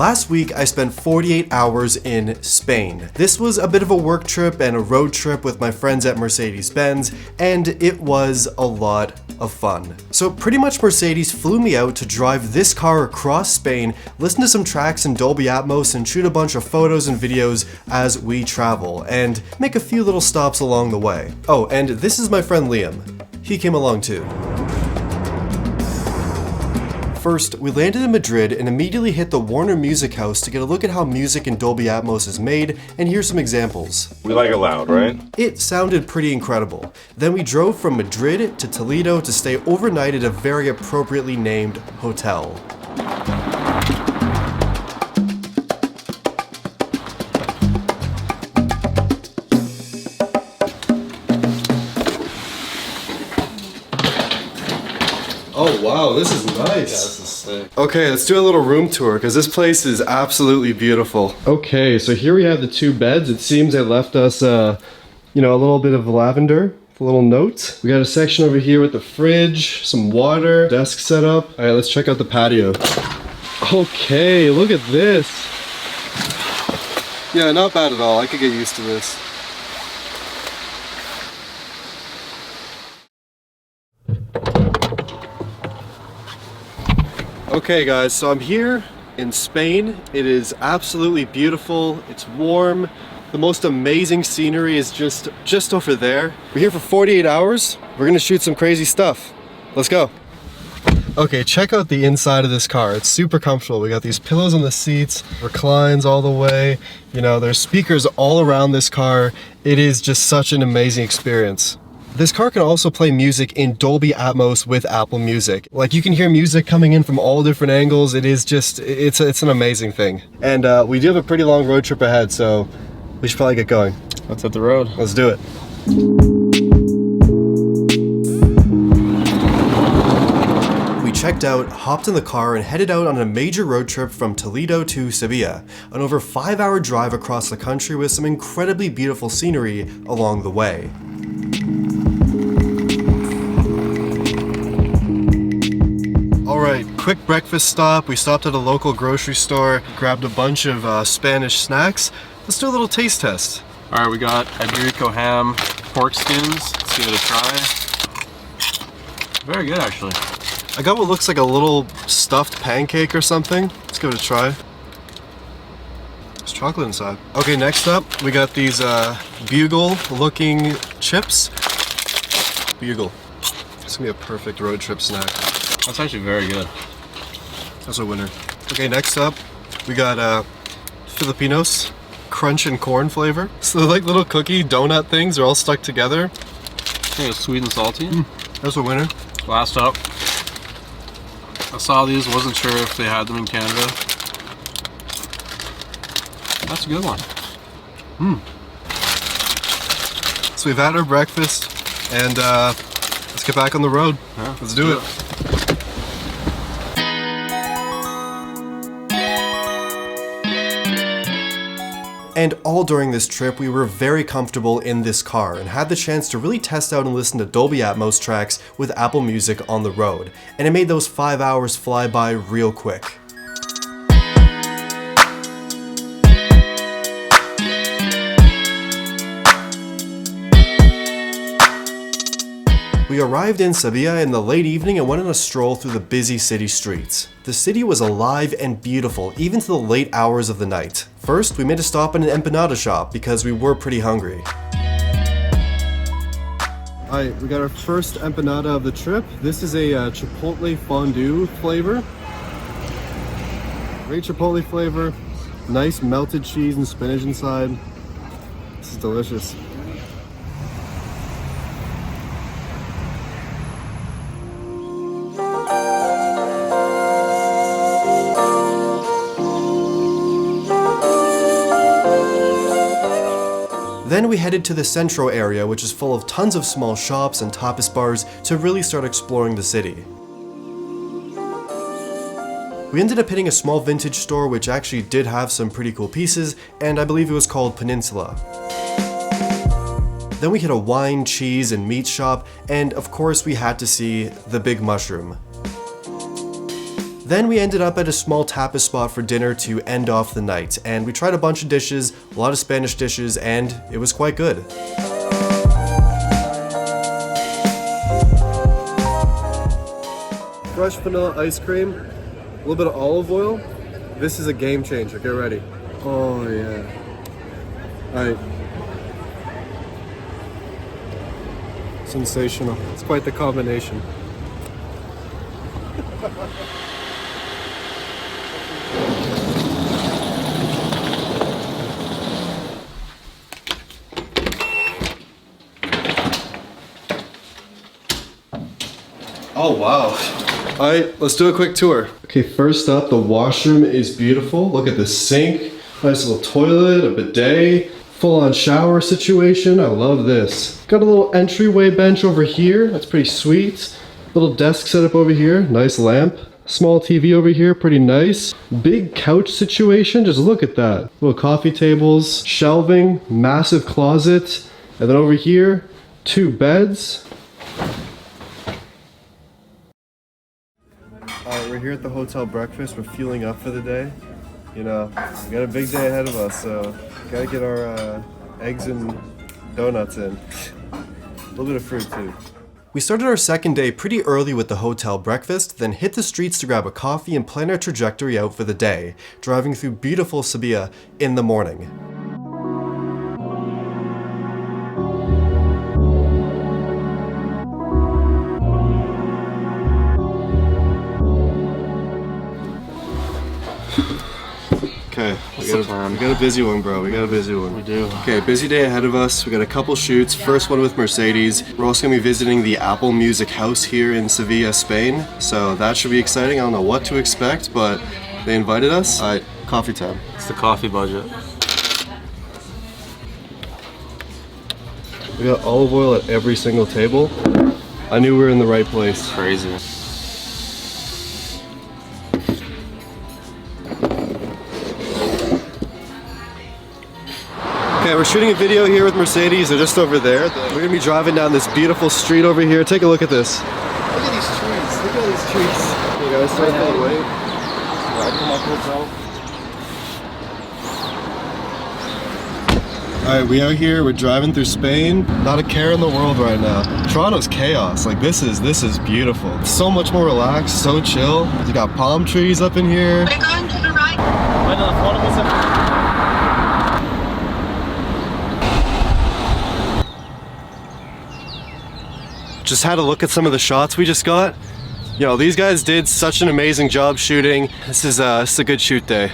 Last week, I spent 48 hours in Spain. This was a bit of a work trip and a road trip with my friends at Mercedes-Benz, and it was a lot of fun. So pretty much Mercedes flew me out to drive this car across Spain, listen to some tracks in Dolby Atmos, and shoot a bunch of photos and videos as we travel, and make a few little stops along the way. Oh, and this is my friend Liam. He came along too. First, we landed in Madrid and immediately hit the Warner Music House to get a look at how music in Dolby Atmos is made, and here's some examples. We like it loud, right? It sounded pretty incredible. Then we drove from Madrid to Toledo to stay overnight at a very appropriately named hotel. Oh wow, this is nice. Yeah, this is sick. Okay, let's do a little room tour because this place is absolutely beautiful. Okay, so here we have the two beds. It seems they left us, a little bit of lavender, a little note. We got a section over here with the fridge, some water, desk set up. All right, let's check out the patio. Okay, look at this. Yeah, not bad at all. I could get used to this. Okay guys, so I'm here in Spain. It is absolutely beautiful. It's warm. The most amazing scenery is just over there. We're here for 48 hours. We're gonna shoot some crazy stuff. Let's go. Okay, check out the inside of this car. It's super comfortable. We got these pillows on the seats, reclines all the way. There's speakers all around this car. It is just such an amazing experience. This car can also play music in Dolby Atmos with Apple Music. Like, you can hear music coming in from all different angles. It is just, it's an amazing thing. And we do have a pretty long road trip ahead, so we should probably get going. Let's hit the road. Let's do it. We checked out, hopped in the car, and headed out on a major road trip from Toledo to Seville, an over 5-hour drive across the country with some incredibly beautiful scenery along the way. Alright, quick breakfast stop. We stopped at a local grocery store, grabbed a bunch of Spanish snacks. Let's do a little taste test. Alright, we got Iberico ham, pork skins. Let's give it a try. Very good, actually. I got what looks like a little stuffed pancake or something. Let's give it a try. There's chocolate inside. Okay, next up, we got these bugle-looking chips. Bugle. It's gonna be a perfect road trip snack. That's actually very good. That's a winner. Okay, next up, we got Filipinos crunch and corn flavor. So they're like little cookie donut things. They're all stuck together. I think it's sweet and salty. That's a winner. Last up, I saw these, wasn't sure if they had them in Canada. That's a good one. So we've had our breakfast, and let's get back on the road. Yeah, let's do it. And all during this trip, we were very comfortable in this car and had the chance to really test out and listen to Dolby Atmos tracks with Apple Music on the road. And it made those 5 hours fly by real quick. We arrived in Seville in the late evening and went on a stroll through the busy city streets. The city was alive and beautiful, even to the late hours of the night. First, we made a stop at an empanada shop because we were pretty hungry. Alright, we got our first empanada of the trip. This is a chipotle fondue flavor. Great chipotle flavor. Nice melted cheese and spinach inside. This is delicious. Then we headed to the central area, which is full of tons of small shops and tapas bars, to really start exploring the city. We ended up hitting a small vintage store which actually did have some pretty cool pieces, and I believe it was called Peninsula. Then we hit a wine, cheese, and meat shop, and of course we had to see the big mushroom. Then we ended up at a small tapas spot for dinner to end off the night, and we tried a bunch of dishes, a lot of Spanish dishes, and it was quite good. Fresh vanilla ice cream, a little bit of olive oil. This is a game changer, get ready. Oh yeah. Alright. Sensational. It's quite the combination. Oh wow. Alright, let's do a quick tour. Okay, first up, the washroom is beautiful. Look at the sink. Nice little toilet, a bidet, full-on shower situation. I love this. Got a little entryway bench over here. That's pretty sweet. Little desk setup over here. Nice lamp. Small TV over here, pretty nice. Big couch situation, just look at that. Little coffee tables, shelving, massive closet. And then over here, 2 beds. Alright, we're here at the hotel breakfast. We're fueling up for the day. You know, we got a big day ahead of us, so gotta get our eggs and donuts in. A little bit of fruit too. We started our second day pretty early with the hotel breakfast, then hit the streets to grab a coffee and plan our trajectory out for the day, driving through beautiful Seville in the morning. Okay, we got a busy one, bro. We got a busy one. We do. Okay, busy day ahead of us. We got a couple shoots. First one with Mercedes. We're also gonna be visiting the Apple Music House here in Seville, Spain. So that should be exciting. I don't know what to expect, but they invited us. All right, coffee time. It's the coffee budget. We got olive oil at every single table. I knew we were in the right place. Crazy. Okay, we're shooting a video here with Mercedes. They're just over there. We're gonna be driving down this beautiful street over here. Take a look at this. Look at these trees. Look at all these trees. Hey guys, start that way. Alright, we out here. We're driving through Spain. Not a care in the world right now. Toronto's chaos. Like this is beautiful. It's so much more relaxed, so chill. You got palm trees up in here. We're going to the right. Just had a look at some of the shots we just got. You know, these guys did such an amazing job shooting. This is a good shoot day.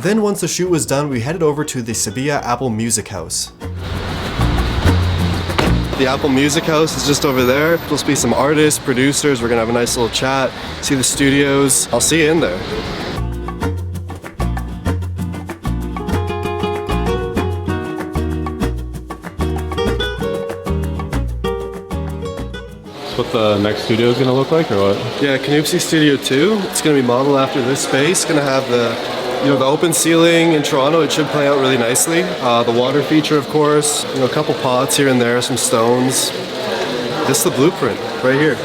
Then once the shoot was done, we headed over to the Seville Apple Music House. The Apple Music House is just over there. Supposed to be some artists, producers. We're gonna have a nice little chat, see the studios. I'll see you in there. What the next studio is going to look like, or what? Yeah, Canoopsy Studio 2. It's going to be modeled after this space. It's going to have the open ceiling in Toronto. It should play out really nicely. The water feature, of course. A couple pots here and there, some stones. This is the blueprint right here.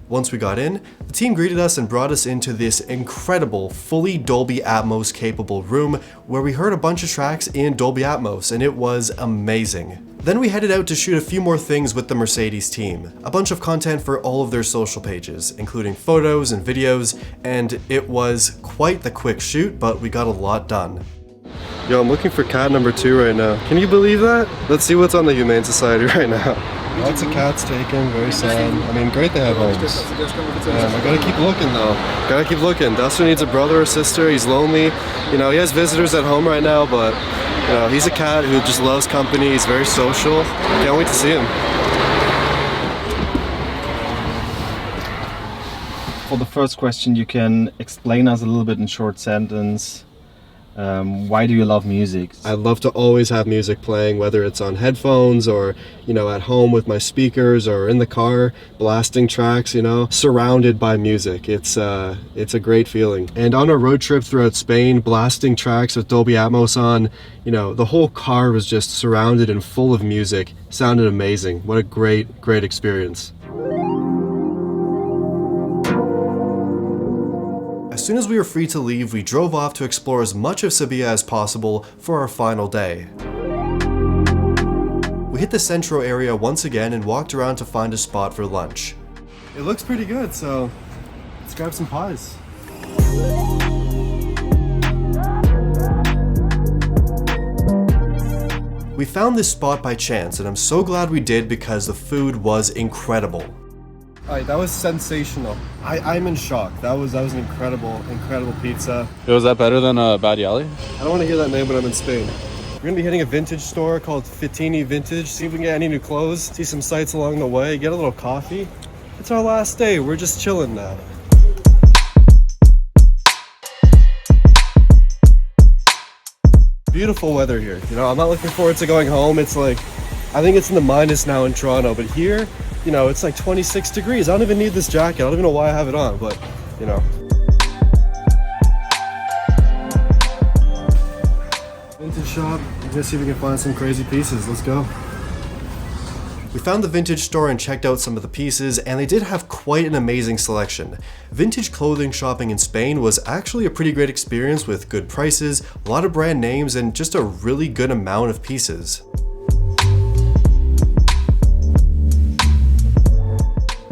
Once we got in, the team greeted us and brought us into this incredible, fully Dolby Atmos capable room where we heard a bunch of tracks in Dolby Atmos, and it was amazing. Then we headed out to shoot a few more things with the Mercedes team. A bunch of content for all of their social pages, including photos and videos, and it was quite the quick shoot, but we got a lot done. Yo, I'm looking for cat number 2 right now. Can you believe that? Let's see what's on the Humane Society right now. Lots of cats taken, very sad. I mean, great they have homes. I gotta keep looking though. Gotta keep looking. Duster needs a brother or sister, he's lonely. He has visitors at home right now, but he's a cat who just loves company, he's very social. Can't wait to see him. For the first question, you can explain us a little bit in short sentence Why do you love music? I love to always have music playing, whether it's on headphones or, at home with my speakers or in the car, blasting tracks, surrounded by music. It's a great feeling. And on a road trip throughout Spain, blasting tracks with Dolby Atmos on, the whole car was just surrounded and full of music. Sounded amazing. What a great, great experience. As soon as we were free to leave, we drove off to explore as much of Seville as possible for our final day. We hit the centro area once again and walked around to find a spot for lunch. It looks pretty good, so let's grab some pies. We found this spot by chance, and I'm so glad we did because the food was incredible. Alright, that was sensational. I'm in shock. That was an incredible pizza. Was that better than Badiali? I don't want to hear that name when I'm in Spain. We're going to be hitting a vintage store called Fittini Vintage, see if we can get any new clothes, see some sights along the way, get a little coffee. It's our last day. We're just chilling now. Beautiful weather here. I'm not looking forward to going home. It's like, I think it's in the minus now in Toronto, but here, it's like 26 degrees. I don't even need this jacket. I don't even know why I have it on, but, Vintage shop. I'm gonna see if we can find some crazy pieces. Let's go. We found the vintage store and checked out some of the pieces, and they did have quite an amazing selection. Vintage clothing shopping in Spain was actually a pretty great experience with good prices, a lot of brand names, and just a really good amount of pieces.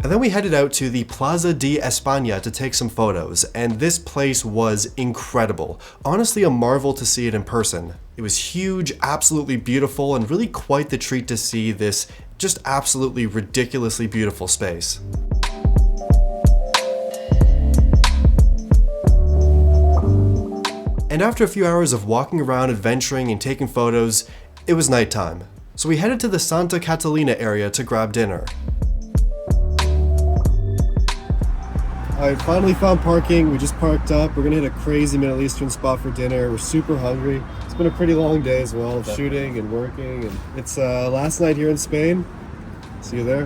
And then we headed out to the Plaza de España to take some photos, and this place was incredible. Honestly, a marvel to see it in person. It was huge, absolutely beautiful, and really quite the treat to see this just absolutely ridiculously beautiful space. And after a few hours of walking around, adventuring, and taking photos, it was nighttime. So we headed to the Santa Catalina area to grab dinner. I finally found parking. We just parked up. We're gonna hit a crazy Middle Eastern spot for dinner. We're super hungry. It's been a pretty long day as well, of shooting and working. And it's last night here in Spain. See you there.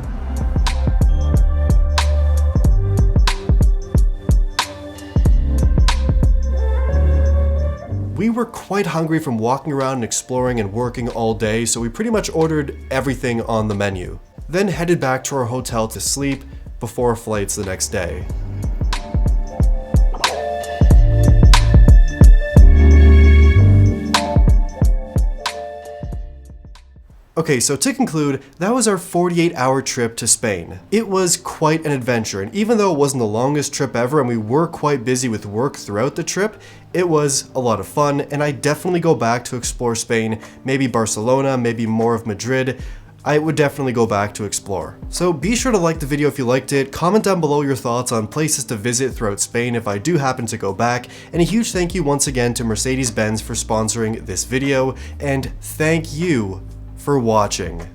We were quite hungry from walking around and exploring and working all day, so we pretty much ordered everything on the menu. Then headed back to our hotel to sleep before flights the next day. Okay, so to conclude, that was our 48-hour trip to Spain. It was quite an adventure, and even though it wasn't the longest trip ever and we were quite busy with work throughout the trip, it was a lot of fun, and I definitely go back to explore Spain, maybe Barcelona, maybe more of Madrid. I would definitely go back to explore. So be sure to like the video if you liked it, comment down below your thoughts on places to visit throughout Spain if I do happen to go back, and a huge thank you once again to Mercedes-Benz for sponsoring this video, and thank you for watching.